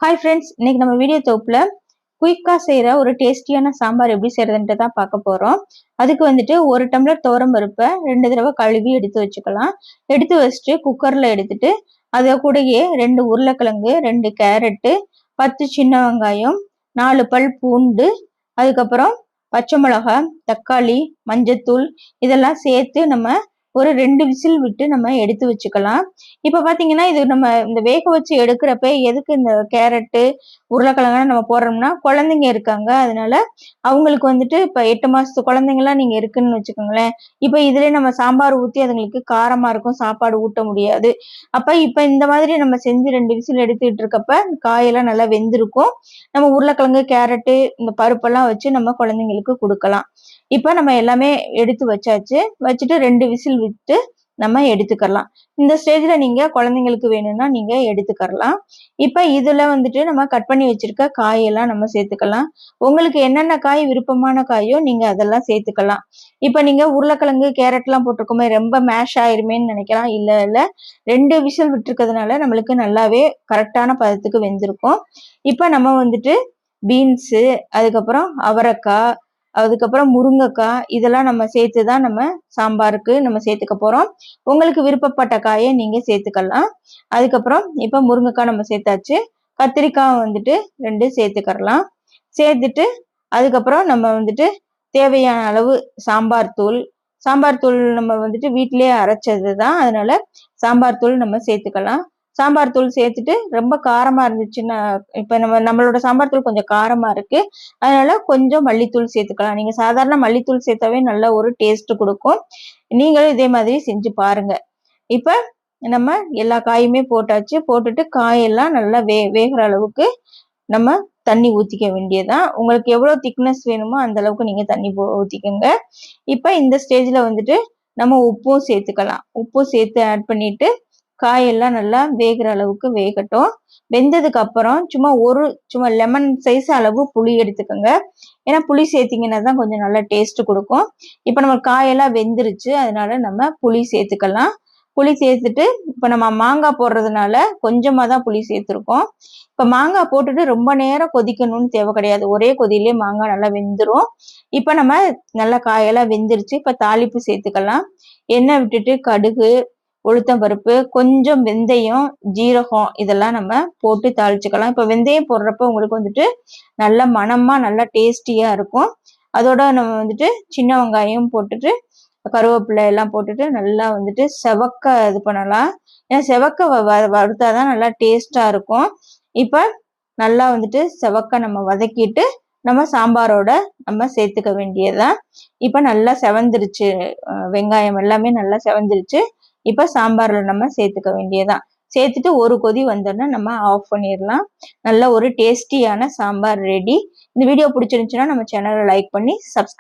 Hi friends, இன்னைக்கு நம்ம video தொகுப்புல குயிக்கா செய்யற ஒரு டேஸ்டியான சாம்பார் எப்படி செய்யறதுன்ட்டு தான் பார்க்க போறோம். அதுக்கு வந்துட்டு 1 டம்ளர் துவரம் பருப்பை 2 தடவை கழுவி எடுத்து வச்சுக்கலாம். எடுத்து வச்சுட்டு குக்கர்ல எடுத்துட்டு அதை கூடயே 2 உருளைக்கிழங்கு, 2 கேரட்டு, 10 சின்ன வெங்காயம், 4 பல் பூண்டு, அதுக்கப்புறம் பச்சை மிளகாய், தக்காளி, மஞ்சத்தூள் இதெல்லாம் சேர்த்து நம்ம ஒரு 2 விசில் விட்டு நம்ம எடுத்து வச்சுக்கலாம். இப்ப பாத்தீங்கன்னா இது நம்ம இந்த வேக வச்சு எடுக்கிறப்ப எதுக்கு இந்த கேரட்டு, உருளைக்கிழங்குலாம் நம்ம போடுறோம்னா குழந்தைங்க இருக்காங்க. அதனால அவங்களுக்கு வந்துட்டு இப்ப 8 மாசத்து குழந்தைங்கலாம் நீங்க இருக்குன்னு வச்சுக்கோங்களேன். இப்ப இதுலயே நம்ம சாம்பார் ஊத்தி அதுங்களுக்கு காரமா இருக்கும், சாப்பாடு ஊட்ட முடியாது. அப்ப இப்ப இந்த மாதிரி நம்ம செஞ்சு 2 விசில் எடுத்துட்டு இருக்கப்ப காயெல்லாம் நல்லா வெந்திருக்கும். நம்ம உருளைக்கிழங்கு, கேரட்டு, இந்த பருப்பெல்லாம் வச்சு நம்ம குழந்தைங்களுக்கு கொடுக்கலாம். இப்ப நம்ம எல்லாமே எடுத்து வச்சாச்சு. வச்சுட்டு 2 விசில் விட்டு நம்ம எடுத்துக்கலாம். இந்த ஸ்டேஜ்ல நீங்க குழந்தைங்களுக்கு வேணும்னா நீங்க எடுத்துக்கலாம். இப்ப இதுல வந்துட்டு நம்ம கட் பண்ணி வச்சிருக்க காயெல்லாம் நம்ம சேர்த்துக்கலாம். உங்களுக்கு என்னென்ன காய் விருப்பமான காயோ நீங்க அதெல்லாம் சேர்த்துக்கலாம். இப்ப நீங்க உருளைக்கிழங்கு, கேரட் எல்லாம் போட்டிருக்கோமே ரொம்ப மேஷ் ஆயிருமேன்னு நினைக்கலாம். இல்ல 2 விசில் விட்டுருக்கிறதுனால நம்மளுக்கு நல்லாவே கரெக்டான பதத்துக்கு வெந்திருக்கும். இப்ப நம்ம வந்துட்டு பீன்ஸு, அதுக்கப்புறம் அவரைக்காய், அதுக்கப்புறம் முருங்கைக்காய் இதெல்லாம் நம்ம சேர்த்துதான் நம்ம சாம்பாருக்கு நம்ம சேர்த்துக்க போறோம். உங்களுக்கு விருப்பப்பட்ட காயை நீங்க சேர்த்துக்கலாம். அதுக்கப்புறம் இப்ப முருங்கைக்காய் நம்ம சேர்த்தாச்சு. கத்திரிக்காய் வந்துட்டு 2 சேர்த்துக்கலாம். சேர்த்துட்டு அதுக்கப்புறம் நம்ம வந்துட்டு தேவையான அளவு சாம்பார் தூள் நம்ம வந்துட்டு வீட்டிலேயே அரைச்சது தான். அதனால சாம்பார் தூள் நம்ம சேர்த்துக்கலாம். சாம்பார் தூள் சேர்த்துட்டு ரொம்ப காரமா இருந்துச்சுன்னா இப்ப நம்மளோட சாம்பார் தூள் கொஞ்சம் காரமா இருக்கு. அதனால கொஞ்சம் மல்லித்தூள் சேர்த்துக்கலாம். நீங்க சாதாரண மல்லித்தூள் சேர்த்தாவே நல்ல ஒரு டேஸ்ட் கொடுக்கும். நீங்களும் இதே மாதிரி செஞ்சு பாருங்க. இப்ப நம்ம எல்லா காயுமே போட்டாச்சு. போட்டுட்டு காயெல்லாம் நல்லா வேகிற அளவுக்கு நம்ம தண்ணி ஊத்திக்க வேண்டியதுதான். உங்களுக்கு எவ்வளவு திக்னஸ் வேணுமோ அந்த அளவுக்கு நீங்க தண்ணி ஊத்திக்கோங்க. இப்ப இந்த ஸ்டேஜ்ல வந்துட்டு நம்ம உப்பும் சேர்த்துக்கலாம். உப்பும் சேர்த்து ஆட் பண்ணிட்டு காயெல்லாம் நல்லா வேகிற அளவுக்கு வேகட்டும். வெந்ததுக்கு அப்புறம் சும்மா லெமன் சைஸ் அளவு புளி எடுத்துக்கோங்க. ஏன்னா புளி சேர்த்தீங்கன்னா தான் கொஞ்சம் நல்லா டேஸ்ட் கொடுக்கும். இப்ப நம்ம காயெல்லாம் வெந்துருச்சு. அதனால நம்ம புளி சேர்த்துக்கலாம். புளி சேர்த்துட்டு இப்ப நம்ம மாங்காய் போடுறதுனால கொஞ்சமா தான் புளி சேர்த்துருக்கோம். இப்ப மாங்காய் போட்டுட்டு ரொம்ப நேரம் கொதிக்கணும்னு தேவை கிடையாது. ஒரே கொதியிலே மாங்காய் நல்லா வெந்துரும். இப்ப நம்ம நல்லா காயெல்லாம் வெந்துருச்சு. இப்ப தாளிப்பு சேர்த்துக்கலாம். எண்ணெய் விட்டுட்டு கடுகு, உளுத்தம் பருப்பு, கொஞ்சம் வெந்தயம், ஜீரகம் இதெல்லாம் நம்ம போட்டு தாளிச்சுக்கலாம். இப்ப வெந்தயம் போடுறப்ப உங்களுக்கு வந்துட்டு நல்ல மணமா நல்லா டேஸ்டியா இருக்கும். அதோட நம்ம வந்துட்டு சின்ன வெங்காயம் போட்டுட்டு கருவேப்பிலை எல்லாம் போட்டுட்டு நல்லா வந்துட்டு செவக்க இது பண்ணலாம். ஏன்னா செவக்க வறுத்தாதான் நல்லா டேஸ்டா இருக்கும். இப்ப நல்லா வந்துட்டு செவக்க நம்ம வதக்கிட்டு நம்ம சாம்பாரோட நம்ம சேர்த்துக்க வேண்டியதுதான். இப்ப நல்லா செவந்துருச்சு. வெங்காயம் எல்லாமே நல்லா செவந்துருச்சு. இப்ப சாம்பார்ல நம்ம சேர்த்துக்க வேண்டியதுதான். சேர்த்துட்டு ஒரு கொதி வந்தோன்னா நம்ம ஆஃப் பண்ணிடலாம். நல்ல ஒரு டேஸ்டியான சாம்பார் ரெடி. இந்த வீடியோ பிடிச்சிருந்துச்சுன்னா நம்ம சேனலை லைக் பண்ணி சப்ஸ்கிரைப்